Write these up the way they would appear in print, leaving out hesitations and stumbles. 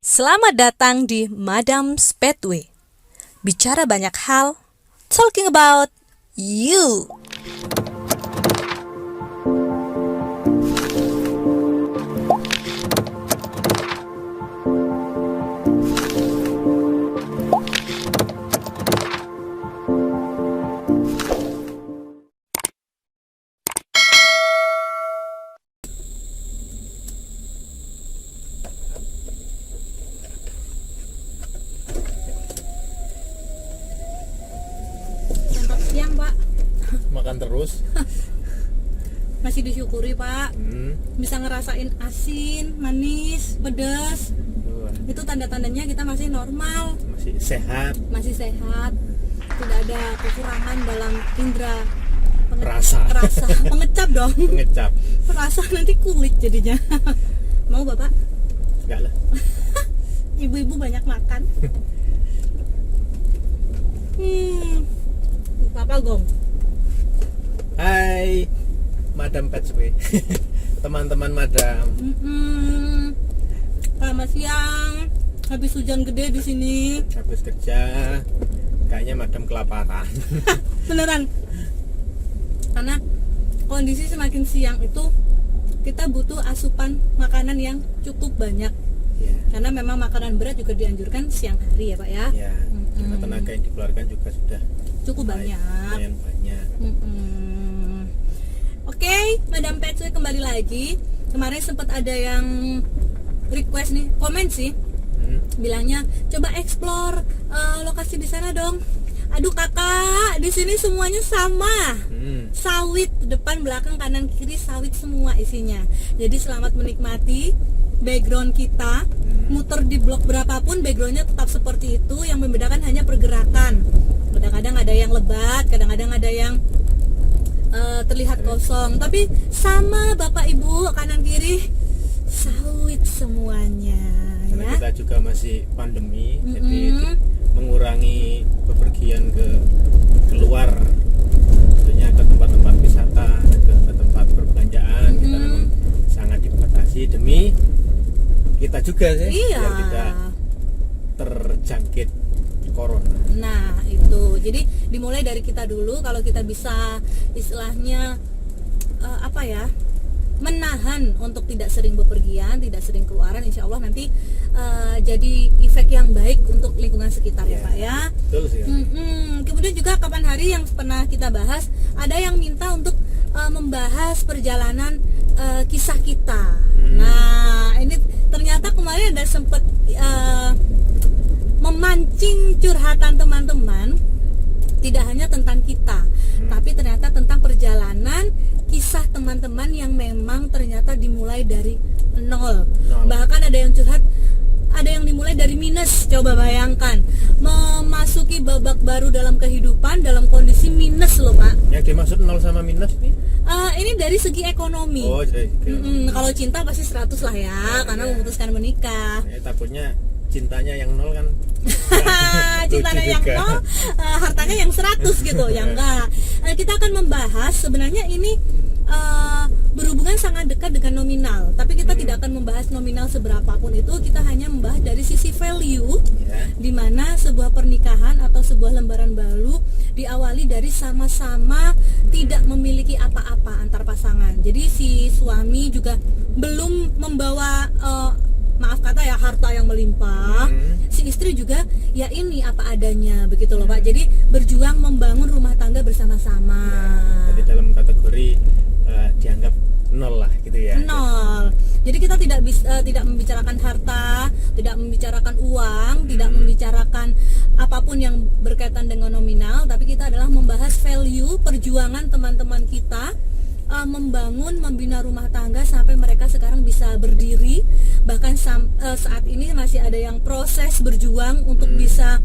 Selamat datang di Madam's Pathway. Bicara banyak hal, talking about you. Santap siang, Pak. Makan terus. Masih disyukuri, Pak. Bisa ngerasain asin, manis, pedas. Wah, Itu tanda-tandanya kita masih normal, masih sehat. masih sehat. Tidak ada kekurangan dalam indera Rasa. Pengecap dong. Ngecap. Rasa nanti kulit jadinya. Mau, Bapak? Enggak lah. Ibu-ibu banyak makan. Papa gong. Hai Madam Pathway. Teman-teman Madam. Selamat siang. Habis hujan gede di sini. Habis kerja kayaknya Madam kelaparan. Beneran. Karena kondisi semakin siang itu kita butuh asupan makanan yang cukup banyak. Ya. Karena memang makanan berat juga dianjurkan siang hari ya, Pak ya. Ya, karena tenaga yang dikeluarkan juga sudah Cukup banyak. lumayan banyak. Oke, Madam Pathway kembali lagi. Kemarin sempat ada yang request nih, komen sih. Bilangnya coba explore lokasi di sana dong. Aduh kakak, di sini semuanya sama. Sawit, depan, belakang, kanan, kiri sawit semua isinya. Jadi selamat menikmati background kita. Muter di blok berapapun backgroundnya tetap seperti itu. Yang membedakan hanya pergerakan. Kadang-kadang ada yang lebat, kadang-kadang ada yang terlihat kosong. Tapi sama Bapak Ibu, kanan kiri sawit semuanya. Karena Ya. kita juga masih pandemi, jadi mengurangi bepergian ke keluar, tentunya ke tempat-tempat wisata, ke tempat perbelanjaan. Kita memang sangat dibatasi demi kita juga sih, Iya. biar tidak terjangkit corona. Nah itu, jadi dimulai dari kita dulu. Kalau kita bisa istilahnya menahan untuk tidak sering bepergian, tidak sering keluaran, insya Allah nanti jadi efek yang baik untuk lingkungan sekitar ya Pak ya. Betul sih. Kemudian juga kapan hari yang pernah kita bahas, ada yang minta untuk membahas perjalanan kisah kita. Nah ini ternyata kemarin ada sempat memancing curhatan teman-teman, tidak hanya tentang kita, tapi ternyata tentang perjalanan kisah teman-teman yang memang ternyata dimulai dari nol. Bahkan ada yang curhat, ada yang dimulai dari minus. Coba bayangkan, memasuki babak baru dalam kehidupan dalam kondisi minus loh Pak. Yang dimaksud nol sama minus nih? Ini dari segi ekonomi. Oh, jadi Kalau cinta pasti 100 lah ya, karena memutuskan menikah. takutnya cintanya yang nol kan. Cintanya yang juga. nol, hartanya yang 100 gitu. Ya enggak. Kita akan membahas sebenarnya ini berhubungan sangat dekat dengan nominal, tapi kita tidak akan membahas nominal seberapapun itu. Kita hanya membahas dari sisi value, di mana sebuah pernikahan atau sebuah lembaran baru diawali dari sama-sama tidak memiliki apa-apa antar pasangan. Jadi si suami juga belum membawa maaf kata ya harta yang melimpah. Si istri juga ya ini apa adanya begitu loh Pak. Jadi berjuang membangun rumah tangga bersama-sama. Jadi dalam kategori dianggap nol lah gitu ya. Nol. Jadi kita tidak membicarakan harta, tidak membicarakan uang, tidak membicarakan apapun yang berkaitan dengan nominal, tapi kita adalah membahas value perjuangan teman-teman kita membangun, membina rumah tangga sampai mereka sekarang bisa berdiri. Bahkan saat ini masih ada yang proses berjuang untuk bisa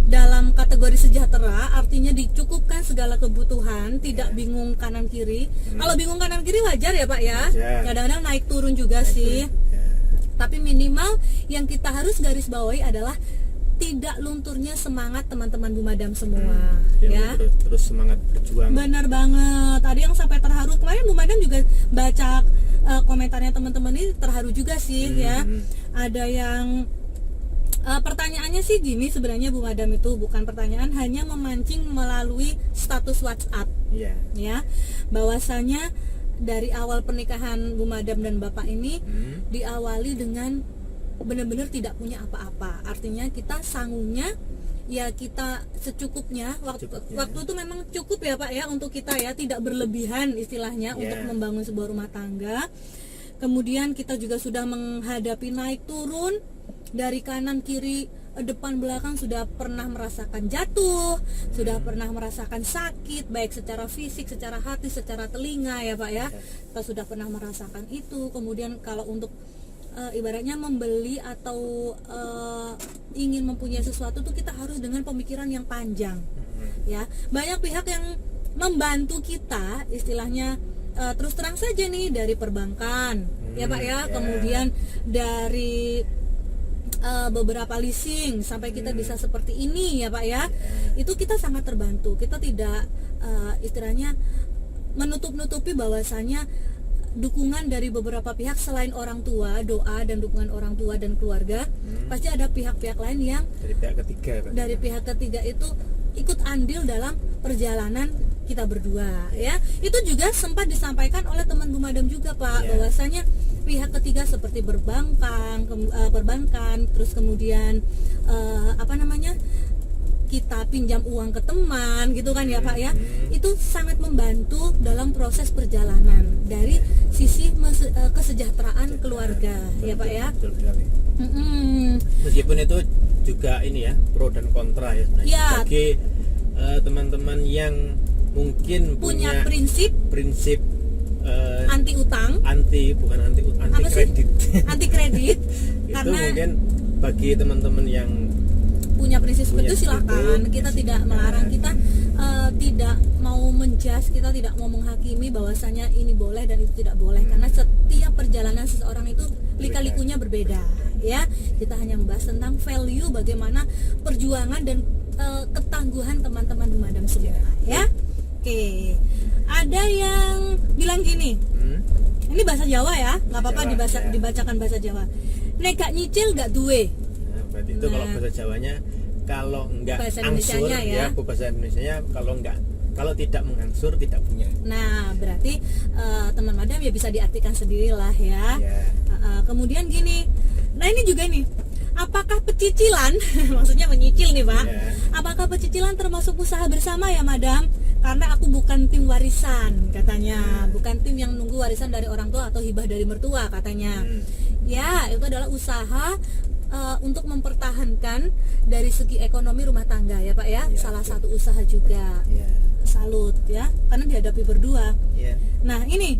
dalam kategori sejahtera, artinya dicukupkan segala kebutuhan, tidak bingung kanan kiri. Kalau bingung kanan kiri wajar ya Pak ya. Kadang-kadang naik turun juga sih. Tapi minimal yang kita harus garis bawahi adalah tidak lunturnya semangat teman-teman Bu Madam semua, ya. Terus semangat berjuang. Benar banget. Ada yang sampai terharu. Kemarin Bu Madam juga baca komentarnya teman-teman ini, terharu juga sih ya. Ada yang Pertanyaannya sih gini sebenarnya Bu Madam, itu bukan pertanyaan, hanya memancing melalui status WhatsApp Iya. ya, bahwasanya dari awal pernikahan Bu Madam dan Bapak ini diawali dengan benar-benar tidak punya apa-apa. Artinya kita sanggungnya ya kita secukupnya, waktu itu memang cukup ya Pak ya untuk kita ya, tidak berlebihan istilahnya untuk membangun sebuah rumah tangga. Kemudian kita juga sudah menghadapi naik turun dari kanan kiri depan belakang, sudah pernah merasakan jatuh, sudah pernah merasakan sakit baik secara fisik, secara hati, secara telinga ya Pak ya. Kita sudah pernah merasakan itu. Kemudian kalau untuk ibaratnya membeli atau ingin mempunyai sesuatu tuh kita harus dengan pemikiran yang panjang ya. Banyak pihak yang membantu kita istilahnya, terus terang saja nih, dari perbankan ya Pak ya, kemudian dari beberapa leasing sampai kita bisa seperti ini ya Pak ya. Itu kita sangat terbantu. Kita tidak istilahnya menutup-nutupi bahwasanya dukungan dari beberapa pihak selain orang tua, doa dan dukungan orang tua dan keluarga, pasti ada pihak-pihak lain yang dari pihak ketiga itu ikut andil dalam perjalanan kita berdua ya. Itu juga sempat disampaikan oleh teman Bu Madam juga Pak, bahwasanya pihak ketiga seperti perbankan, terus kemudian kita pinjam uang ke teman gitu kan ya Pak ya, itu sangat membantu dalam proses perjalanan dari sisi kesejahteraan keluarga ya Pak ya. Meskipun itu juga ini ya, pro dan kontra ya sebenarnya. Ya. Bagi teman-teman yang mungkin punya prinsip anti kredit anti kredit itu karena mungkin bagi teman-teman yang punya prinsip seperti itu silakan, kita tidak melarang, kita tidak mau menjudge, kita tidak mau menghakimi bahwasanya ini boleh dan itu tidak boleh, karena setiap perjalanan seseorang itu lika-likunya berbeda ya. Kita hanya membahas tentang value, bagaimana perjuangan dan ketangguhan teman-teman Bu Madam semua ya. Oke, ada yang bilang gini, ini bahasa Jawa ya, nggak apa-apa dibacakan bahasa Jawa. Nek gak nyicil gak duwe. Berarti itu kalau bahasa Jawanya, kalau enggak bahasa angsur ya, bahasa Indonesianya kalau tidak mengangsur tidak punya. Nah, berarti teman Madam ya bisa diartikan sendirilah ya. Kemudian gini, nah ini juga nih, apakah pecicilan maksudnya menyicil nih Pak, apakah pecicilan termasuk usaha bersama ya Madam? Karena aku bukan tim warisan katanya, bukan tim yang nunggu warisan dari orang tua atau hibah dari mertua katanya. Ya, itu adalah usaha untuk mempertahankan dari segi ekonomi rumah tangga ya Pak ya. Salah satu usaha juga. Salut ya, karena dihadapi berdua. Nah, ini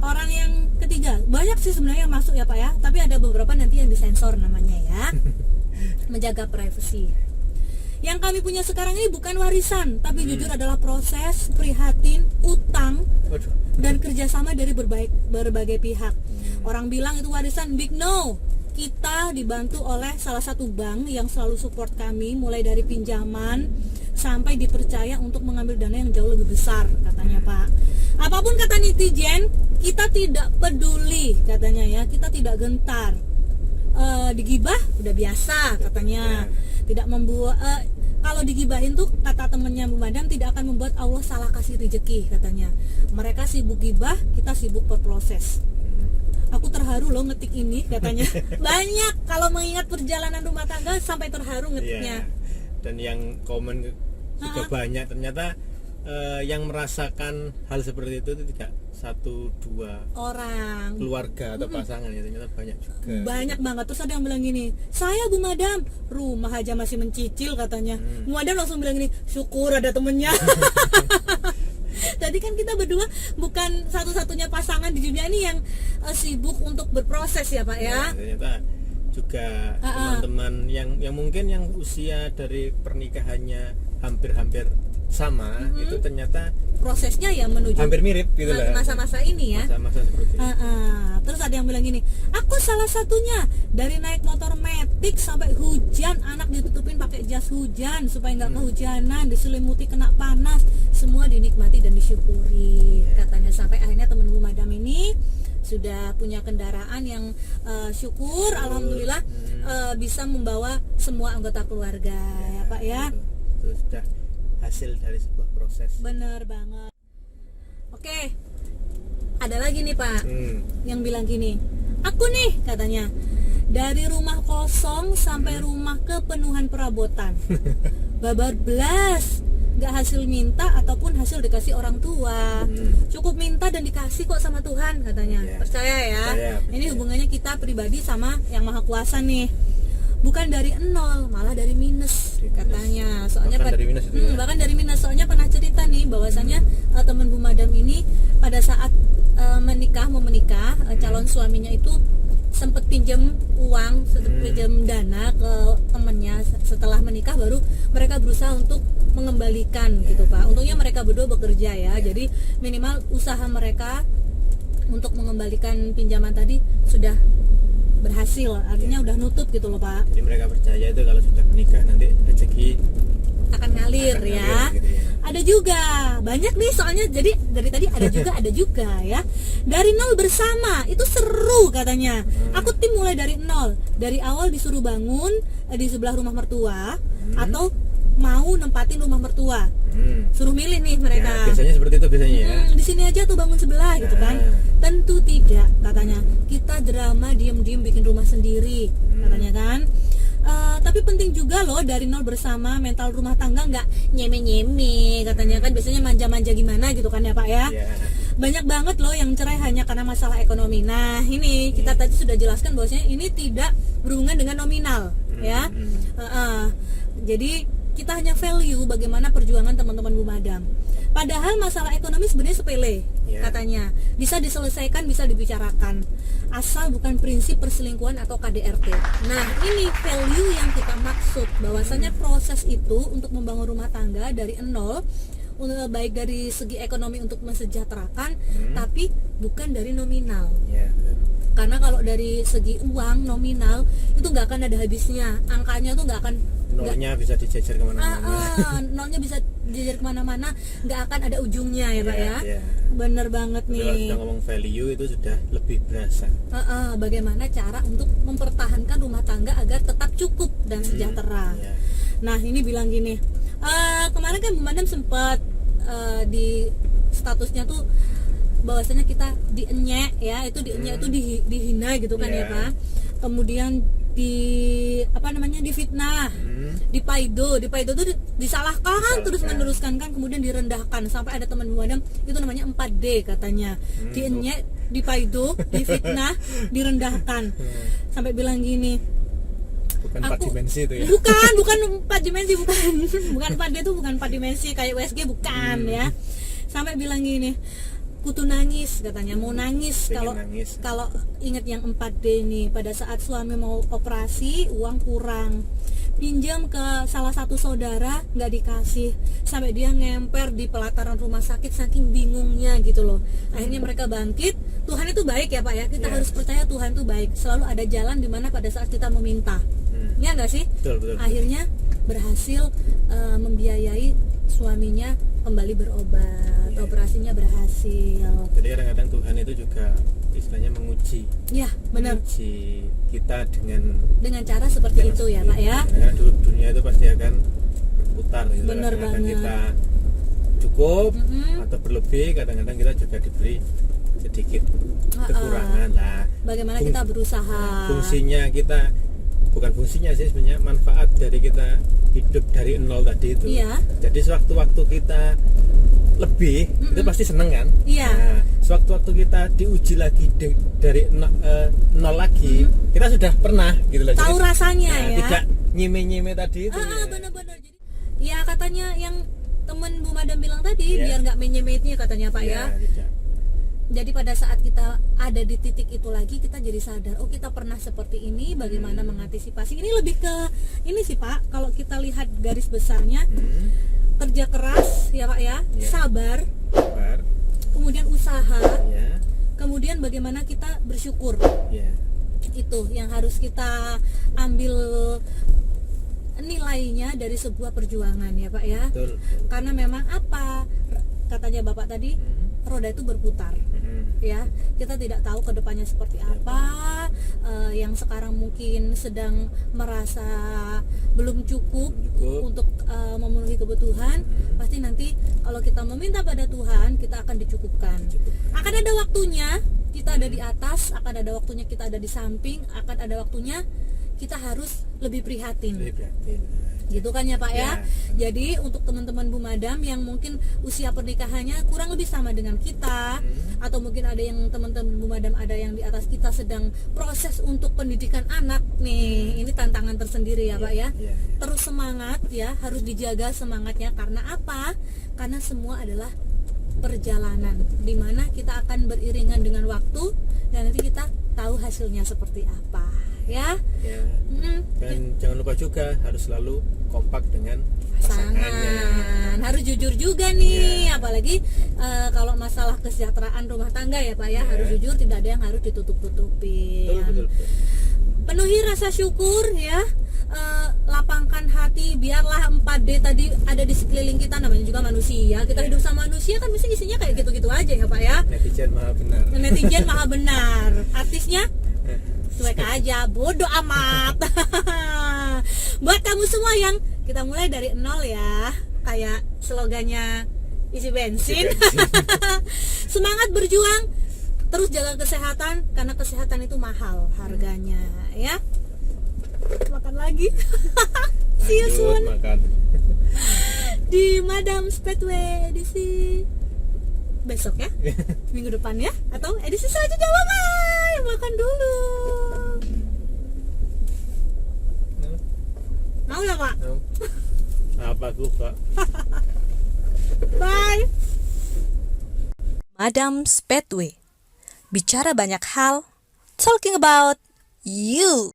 orang yang ketiga, banyak sih sebenarnya yang masuk ya Pak ya, tapi ada beberapa nanti yang disensor namanya ya. Menjaga privasi. Yang kami punya sekarang ini bukan warisan, tapi jujur adalah proses prihatin, utang, dan kerjasama dari berbagai pihak. Orang bilang itu warisan, big no. Kita dibantu oleh salah satu bank yang selalu support kami, mulai dari pinjaman sampai dipercaya untuk mengambil dana yang jauh lebih besar katanya Pak. Apapun kata netizen, kita tidak peduli katanya ya, kita tidak gentar. Digibah udah biasa katanya. Tidak membuat kalau digibahin tuh kata temennya Bu Madam tidak akan membuat Allah salah kasih rezeki katanya. Mereka sibuk gibah, kita sibuk berproses. Aku terharu loh ngetik ini katanya. Banyak kalau mengingat perjalanan rumah tangga sampai terharu ngetiknya. Dan yang komen juga banyak ternyata yang merasakan hal seperti itu tidak 1-2 orang keluarga atau pasangan ya, ternyata banyak juga. Banyak banget. Terus ada yang bilang gini, saya Bu Madam rumah aja masih mencicil katanya. Bu Madam langsung bilang gini, syukur ada temennya. Tadi kan kita berdua bukan satu-satunya pasangan di dunia ini yang sibuk untuk berproses ya Pak ya. Ternyata juga teman-teman yang mungkin yang usia dari pernikahannya hampir-hampir sama, itu ternyata prosesnya ya menuju hampir mirip gitu lah. Masa-masa ini ya. Masa-masa seperti itu. Terus ada yang bilang gini, aku salah satunya, dari naik motor metik sampai hujan, anak ditutupin pakai jas hujan supaya nggak kehujanan, diselimuti kena panas, semua dinikmati dan disyukuri katanya. Sampai akhirnya temen Bu Madam ini sudah punya kendaraan yang syukur alhamdulillah bisa membawa semua anggota keluarga ya Pak ya. Itu sudah hasil dari sebuah proses. Bener banget. Oke, ada lagi nih Pak yang bilang gini, aku nih katanya dari rumah kosong sampai rumah kepenuhan perabotan, babar belas, gak hasil minta ataupun hasil dikasih orang tua, cukup minta dan dikasih kok sama Tuhan katanya. Percaya ya, ini hubungannya kita pribadi sama yang maha kuasa nih, bukan dari nol malah dari minus katanya. Soalnya bahkan dari minus itu ya? bahkan dari minus. Soalnya pernah cerita nih bahwasannya teman Bu Madam ini pada saat mau menikah, calon suaminya itu sempat pinjam uang, pinjam dana ke temennya. Setelah menikah baru mereka berusaha untuk mengembalikan gitu Pak. Untungnya mereka berdua bekerja ya, jadi minimal usaha mereka untuk mengembalikan pinjaman tadi sudah berhasil, artinya udah nutup gitu loh Pak. Jadi mereka percaya itu kalau sudah menikah nanti rezeki akan ngalir ya. Gitu ya. Ada juga banyak nih soalnya, jadi dari tadi ada juga ya. Dari nol bersama itu seru katanya. Aku tim mulai dari nol, dari awal disuruh bangun di sebelah rumah mertua atau mau nempatin rumah mertua. Suruh milih nih mereka. Ya, biasanya seperti itu biasanya ya. Di sini aja tuh bangun sebelah gitu kan. Tentu tidak katanya. Kita drama diem-diem bikin rumah sendiri katanya kan. Tapi penting juga loh dari nol bersama, mental rumah tangga nggak nyeme-nyeme katanya kan. Biasanya manja-manja gimana gitu kan ya Pak ya. Banyak banget loh yang cerai hanya karena masalah ekonomi. Nah ini kita tadi sudah jelaskan bahwasanya ini tidak berhubungan dengan nominal ya. Jadi kita hanya value bagaimana perjuangan teman-teman Bu Madam. Padahal masalah ekonomi sebenarnya sepele katanya, bisa diselesaikan, bisa dibicarakan, asal bukan prinsip perselingkuhan atau KDRT. Nah ini value yang kita maksud, bahwasanya proses itu untuk membangun rumah tangga dari nol, baik dari segi ekonomi untuk mensejahterakan, tapi bukan dari nominal. Karena kalau dari segi uang nominal itu nggak akan ada habisnya, angkanya tuh nggak akan, nolnya bisa dijejer kemana-mana. Nolnya bisa dijejer kemana-mana, nggak akan ada ujungnya ya Pak ya. Bener banget nih. Kalau sudah ngomong value itu sudah lebih berasa. Bagaimana cara untuk mempertahankan rumah tangga agar tetap cukup dan sejahtera. Nah ini bilang gini, kemarin kan Bu Madam sempat di statusnya tuh bahwasanya kita dienyek ya, itu dienyek itu dihina gitu kan ya Pak. Kemudian difitnah, dipaido tuh disalahkan terus meneruskan kan, kemudian direndahkan sampai ada teman Bu Madam itu namanya 4D katanya. Dienyek, dipaido, difitnah, direndahkan. Sampai bilang gini, bukan 4 dimensi itu ya. Bukan 4 dimensi, bukan 4D itu bukan 4 dimensi kayak USG, bukan ya. Sampai bilang gini, kutu nangis katanya, mau nangis kalau ingat yang 4D ini. Pada saat suami mau operasi, uang kurang, pinjam ke salah satu saudara, nggak dikasih, sampai dia ngemper di pelataran rumah sakit saking bingungnya gitu loh. Akhirnya mereka bangkit. Tuhan itu baik ya Pak ya, kita harus percaya Tuhan itu baik, selalu ada jalan dimana pada saat kita meminta. Ya nggak sih? Betul. Akhirnya berhasil membiayai suaminya kembali berobat, operasinya berhasil. Jadi kadang-kadang Tuhan itu juga istilahnya menguji. Ya, benar. Menguji kita dengan cara seperti itu ya, Pak ya. Karena dunia itu pasti akan berputar gitu. Benar Kadang-kadang banget. kita cukup atau berlebih, kadang-kadang kita juga diberi sedikit kekurangan lah. Bagaimana kita berusaha. Fungsinya kita, bukan fungsinya sih sebenarnya, manfaat dari kita hidup dari nol tadi itu. Iya. Jadi sewaktu-waktu kita lebih, itu pasti seneng kan? Iya. Nah, sewaktu-waktu kita diuji lagi dari nol lagi, kita sudah pernah gitu loh. Tahu Jadi, rasanya ya. Tidak nyeme-nyeme tadi itu. Benar-benar. Jadi ya katanya yang temen Bu Madam bilang tadi, biar nggak menyemetnya katanya Pak ya. Tidak. Jadi pada saat kita ada di titik itu lagi, kita jadi sadar, oh kita pernah seperti ini, bagaimana mengantisipasi. Ini lebih ke ini sih Pak, kalau kita lihat garis besarnya, kerja keras ya Pak ya, sabar, kemudian usaha, kemudian bagaimana kita bersyukur. Itu yang harus kita ambil nilainya dari sebuah perjuangan ya Pak ya. Betul. Karena memang apa katanya Bapak tadi, roda itu berputar. Ya, kita tidak tahu kedepannya seperti apa. Yang sekarang mungkin sedang merasa belum cukup untuk memenuhi kebutuhan, pasti nanti kalau kita meminta pada Tuhan, kita akan dicukupkan. Akan ada waktunya kita ada di atas, akan ada waktunya kita ada di samping, akan ada waktunya kita harus lebih prihatin. Gitu kan ya Pak ya. Jadi untuk teman-teman Bu Madam yang mungkin usia pernikahannya kurang lebih sama dengan kita, atau mungkin ada yang teman-teman Bu Madam ada yang di atas kita sedang proses untuk pendidikan anak nih, ini tantangan tersendiri ya Pak ya. Terus semangat ya, harus dijaga semangatnya. Karena apa? Karena semua adalah perjalanan dimana kita akan beriringan dengan waktu, dan nanti kita tahu hasilnya seperti apa ya. Dan jangan lupa juga harus selalu kompak dengan pasangannya. Harus jujur juga nih, apalagi kalau masalah kesejahteraan rumah tangga ya Pak ya, harus jujur, tidak ada yang harus ditutup-tutupin. Betul. Penuhi rasa syukur ya, lapangkan hati, biarlah 4D tadi ada di sekeliling kita, namanya juga manusia. Kita hidup sama manusia kan bisa isinya kayak gitu-gitu aja ya Pak ya. Netizen maha benar. Netizen maha benar. Artisnya cuek aja, bodoh amat. Buat kamu semua yang kita mulai dari nol ya, kayak slogannya isi bensin. Semangat berjuang, terus jaga kesehatan, karena kesehatan itu mahal harganya ya. Makan lagi. See you soon Makan. di Madam Speedway edisi besok ya, minggu depan ya, atau edisi selanjutnya. Bye, makan dulu. Mau nggak Pak? Apa tuh Pak? Bye. Madam Speedway. Bicara banyak hal, talking about you.